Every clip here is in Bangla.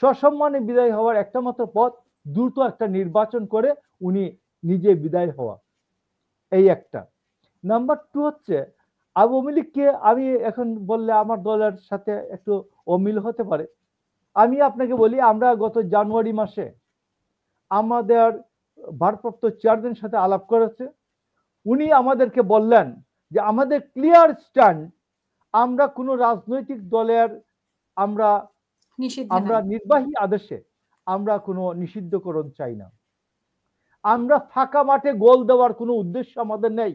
সসম্মানে বিদায় হওয়ার একটা মাত্র পথ দ্রুত একটা নির্বাচন করে উনি নিজে বিদায় হওয়া, এই একটা। নাম্বার 2 হচ্ছে আওয়ামী লীগকে আমি এখন বললে আমার দলের সাথে একটু অমিল হতে পারে। আমি আপনাকে বলি, আমরা গত জানুয়ারি মাসে আমাদের ভারপ্রাপ্ত চেয়ারম্যানের সাথে আলাপ করেছে। উনি আমাদেরকে বললেন যে আমাদের ক্লিয়ার স্ট্যান্ড, আমরা কোনো রাজনৈতিক দলের আমরা নির্বাহী আদেশে আমরা কোনো নিষিদ্ধকরণ চাই না। আমরা ফাঁকা মাঠে গোল দেওয়ার কোনো উদ্দেশ্য আমাদের নেই।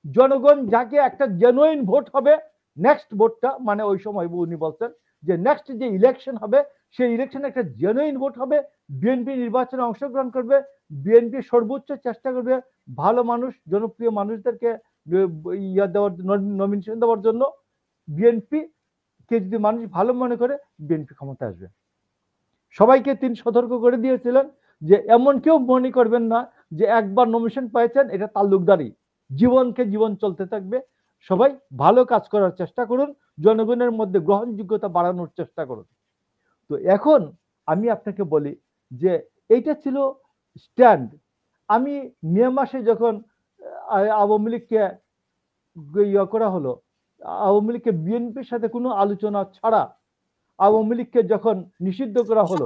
জনগণ যাকে একটা জেনুইন ভোট হবে, নেক্সট ভোটটা মানে ওই সময় উনি বলছেন যে নেক্সট যে ইলেকশন হবে সেই ইলেকশনে একটা জেনুইন ভোট হবে, বিএনপি নির্বাচনে অংশগ্রহণ করবে, বিএনপি সর্বোচ্চ চেষ্টা করবে ভালো মানুষ, জনপ্রিয় মানুষদেরকে নমিনেশন দেওয়ার জন্য। বিএনপি কে যদি মানুষ ভালো মনে করে বিএনপি ক্ষমতা আসবে। সবাইকে তিনি সতর্ক করে দিয়েছিলেন যে এমন কেউ মনে করবেন না যে একবার নমিনেশন পেয়েছেন এটা তাল্লুকদারি, জীবনকে জীবন চলতে থাকবে। সবাই ভালো কাজ করার চেষ্টা করুন, জনগণের মধ্যে গ্রহণযোগ্যতা বাড়ানোর চেষ্টা করুন। তো এখন আমি আপনাকে বলি যে এইটা ছিল স্ট্যান্ড। আমি মে মাসে যখন আওয়ামী লীগকে করা হলো, আওয়ামী লীগকে বিএনপির সাথে কোনো আলোচনা ছাড়া আওয়ামী লীগকে যখন নিষিদ্ধ করা হলো,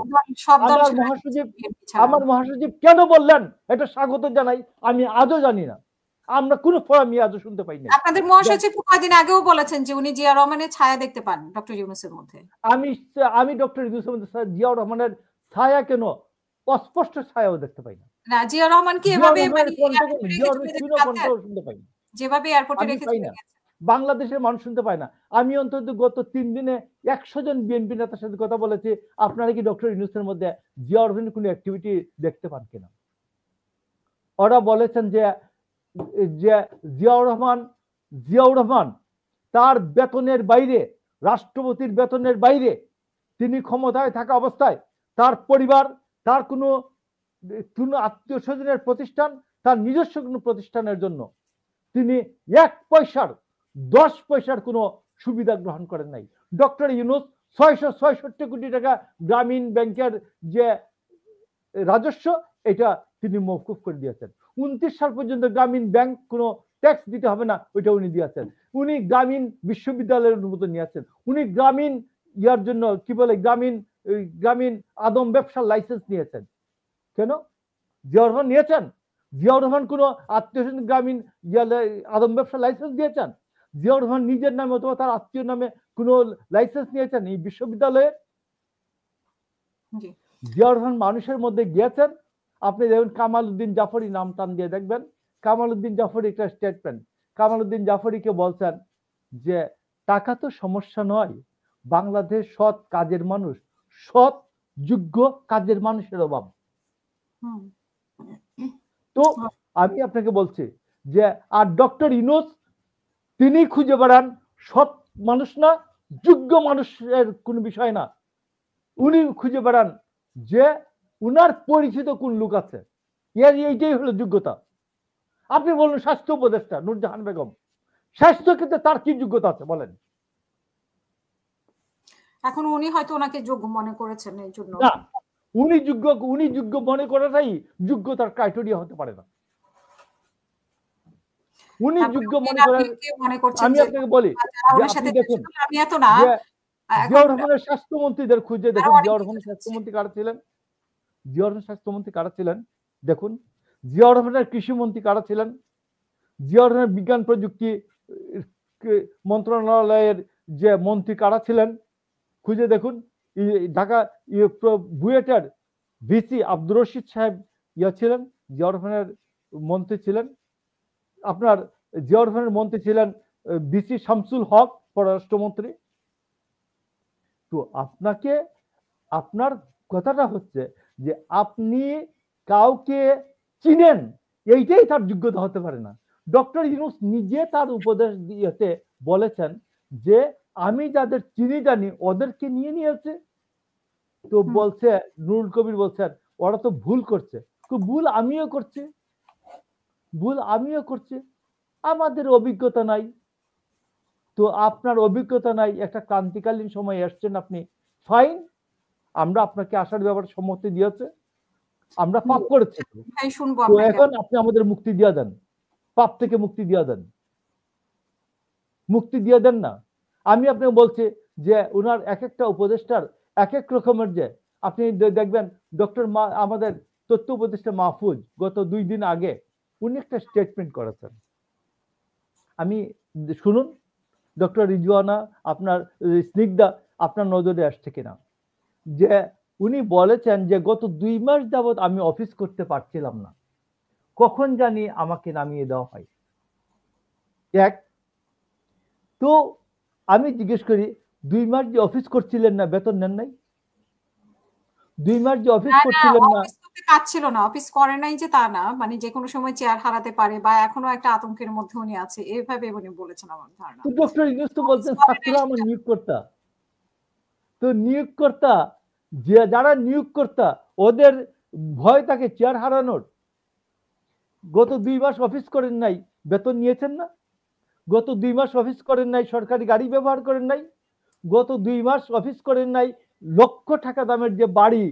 আমার মহাসচিব কেন বললেন এটা স্বাগত জানাই, আমি আজও জানি না। আমরা কোন ফোরামে আজও শুনতে পাই না। আপনাদের মহাসচিব কয়েকদিন আগেও বলেছেন যে উনি জিয়া রহমানের ছায়া দেখতে পান ডক্টর ইউনূসের মধ্যে। আমি ডক্টর ইউনূসের মধ্যে জিয়া রহমানের ছায়া কেন, অস্পষ্ট ছায়াও দেখতে পাই না। না, জিয়া রহমান কি এভাবে শুনতে পাই না, যেভাবে এয়ারপোর্টে রেখেছিলেন বাংলাদেশের মানুষ শুনতে পায় না। আমি অন্তত গত 3 দিনে 100 জন বিএনপি নেতার সাথে কথা বলেছি, আপনারা কি ডক্টর ইউনূসের মধ্যে জিয়া রহমানের কোনো অ্যাক্টিভিটি দেখতে পান কিনা। ওরা বলেছেন যে জিয়াউর রহমান তার বেতনের বাইরে, রাষ্ট্রপতির বেতনের বাইরে তিনি ক্ষমতায় থাকা অবস্থায় তার পরিবার, তার কোনো আত্মীয় স্বজনের প্রতিষ্ঠান, তার নিজস্ব কোনো প্রতিষ্ঠানের জন্য তিনি 1 পয়সার 10 পয়সার কোনো সুবিধা গ্রহণ করেন নাই। ডক্টর ইউনূস 666 কোটি টাকা গ্রামীণ ব্যাংকের যে রাজস্ব এটা তিনি মওকুফ করে দিয়েছেন। 29 সাল পর্যন্ত গ্রামীণ ব্যাংক কোনো ট্যাক্স দিতে হবে না, ওইটা উনি দিয়েছেন। উনি গ্রামীণ বিশ্ববিদ্যালয়ের অনুমোদন নিয়েছেন। উনি গ্রামীণ ইয়ার জন্য কি বলে গ্রামীণ আদম ব্যবসার লাইসেন্স নিয়েছেন। কেন? জিয়াউর রহমান নিয়েছেন? জিয়াউর রহমান কোনো আত্মীয় গ্রামীণ আদম ব্যবসার লাইসেন্স দিয়েছেন? জিয়াউর রহমান নিজের নামে অথবা তার আত্মীয় নামে কোনো লাইসেন্স নিয়েছেন এই বিশ্ববিদ্যালয়ে? জিয়াউর রহমান মানুষের মধ্যে গিয়েছেন। আপনি দেখুন কামাল উদ্দিন জাফরি নাম টান দিয়ে দেখবেন, কামাল উদ্দিন জাফরি একটা স্টেটমেন্ট, কামাল উদ্দিন জাফরিকে বলছেন যে টাকা তো সমস্যা নয়, বাংলাদেশ সৎ কাজের মানুষ, সৎ যোগ্য কাজের মানুষের অভাব। তো আমি আপনাকে বলছি যে আর ডক্টর ইউনূস তিনি খুঁজে বেড়ান সৎ মানুষ না, যোগ্য মানুষের কোন বিষয় না, উনি খুঁজে বেড়ান যে উনার পরিচিত কোন লোক আছে, এইটাই হলো যোগ্যতা। আপনি বলুন স্বাস্থ্য উপদেষ্টা নূরজাহান বেগম, স্বাস্থ্য ক্ষেত্রে তার কি যোগ্যতা আছে বলেন? এখন উনি হয়তো ওনাকে যোগ্য মনে করেছেন এই জন্য। না, উনি যোগ্য মনে করাটাই যোগ্যতার ক্রাইটেরিয়া হতে পারে না। উনি যোগ্য মনে করেন, আমি আপনাকে বলি আপনি দেখুন জিয়াউর রহমানের স্বাস্থ্যমন্ত্রীদের খুঁজে দেখুন, জিয়াউর রহমানের স্বাস্থ্যমন্ত্রী কারা ছিলেন, জিয়াউর রহমানের স্বাস্থ্যমন্ত্রী কারা ছিলেন দেখুন, জিয়াউর রহমানের কৃষিমন্ত্রী কারা ছিলেন, জিয়াউর রহমানের বিজ্ঞান প্রযুক্তি মন্ত্রণালয়ের যে মন্ত্রী কারা ছিলেন খুঁজে দেখুন। ঢাকা বুয়েটের ভিসি আব্দুর রশিদ সাহেব ছিলেন, জিয়াউর রহমানের মন্ত্রী ছিলেন। আপনার জিয়াউর রহমানের মন্ত্রী ছিলেন ভিসি শামসুল হক পররাষ্ট্রমন্ত্রী। তো আপনাকে আপনার কথাটা হচ্ছে যে আপনি কাউকে চিনেন, এইটাই তার যোগ্যতা হতে পারে না। ডক্টর ইউনূস নিজে তার উপদেশ দিয়েতে বলেছেন যে আমি যাদের চিনি জানি ওদেরকে নিয়ে নিয়েছে। তো বলছে নুরুল কবির বলছেন ওরা তো ভুল করছে, ভুল আমিও করছি, আমাদের অভিজ্ঞতা নাই। তো আপনার অভিজ্ঞতা নাই, একটা ক্রান্তিকালীন সময় এসছেন আপনি, ফাইন, আমরা আপনাকে আসার ব্যাপারে সম্মতি দিয়েছে, আমরা পাপ করেছি, ভাই শুনবো তো আপনাকে। এখন আপনি আমাদের মুক্তি দিয়ে দেন, পাপ থেকে মুক্তি দিয়ে দেন, মুক্তি দিয়ে দেন না। আমি আপনাকে বলছি যে ওনার এক একটা উপদেষ্টার এক এক রকমের, যে আপনি দেখবেন ডক্টর আমাদের তথ্য উপদেষ্টা মাহফুজ গত 2 দিন আগে উনি একটা স্টেটমেন্ট করেছেন, আমি শুনুন ডক্টর রিজওয়ানা, আপনার স্নিগ্ধা আপনার নজরে আসছে কিনা, যে উনি বলেছেন যে গত 2 মাস যাবত আমি অফিস করতে পারছিলাম না, কখন জানি আমাকে নামিয়ে দেওয়া হয়। এক, তো আমি জিজ্ঞেস করি 2 মাস যে অফিস করছিলেন না, বেতন নেন নাই? 2 মাস যে অফিস করছিলেন না, অফিস করতে কাজ ছিল না, অফিস করে নাই যে তা না, মানে যে কোনো সময় চেয়ার হারাতে পারে বা এখনো একটা আতঙ্কের মধ্যে উনি আছে, এইভাবে উনি বলেছেন আমার ধারণা। তো ডক্টর ইউনূস তো বলছেন ছাত্ররা আমার নিয়োগকর্তা, তো নিয়োগকর্তা যে যারা নিয়োগকর্তা ওদের ভয় থাকে চেয়ার হারানোর। গত 2 মাস অফিস করেন নাই, বেতন নিয়েছেন না? গত 2 মাস অফিস করেন নাই, সরকারি গাড়ি ব্যবহার করেন নাই? গত 2 মাস অফিস করেন নাই, লক্ষ টাকা দামের যে বাড়ি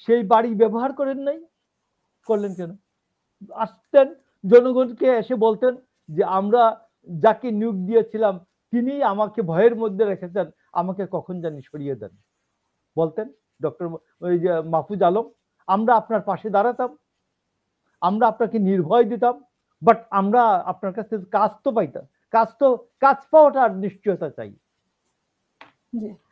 সেই বাড়ি ব্যবহার করেন নাই? করলেন কেন? আসতেন জনগণকে এসে বলতেন যে আমরা যাকে নিয়োগ দিয়েছিলাম তিনি আমাকে ভয়ের মধ্যে রেখেছেন, আমাকে কখন জানি সরিয়ে দেন, বলতেন ডক্টর ওই যে মাহফুজ আলম, আমরা আপনার পাশে দাঁড়াতাম, আমরা আপনাকে নির্ভয় দিতাম, বাট আমরা আপনার কাছ থেকে কাজ তো পাইতাম, কাজ পাওয়াটা নিশ্চয়তা চাই।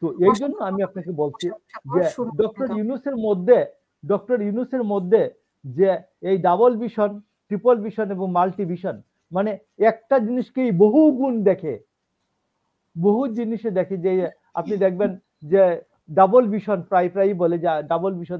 তো এই জন্য আমি আপনাকে বলছি যে ডক্টর ইউনূসের মধ্যে যে এই ডাবল ভিশন, ট্রিপল ভিশন এবং মাল্টি ভিশন, মানে একটা জিনিসকেই বহু গুণ দেখে, বহু জিনিসে দেখে, যে আপনি দেখবেন যে ডাবল ভিশন প্রায় বলে যে ডাবল ভিশন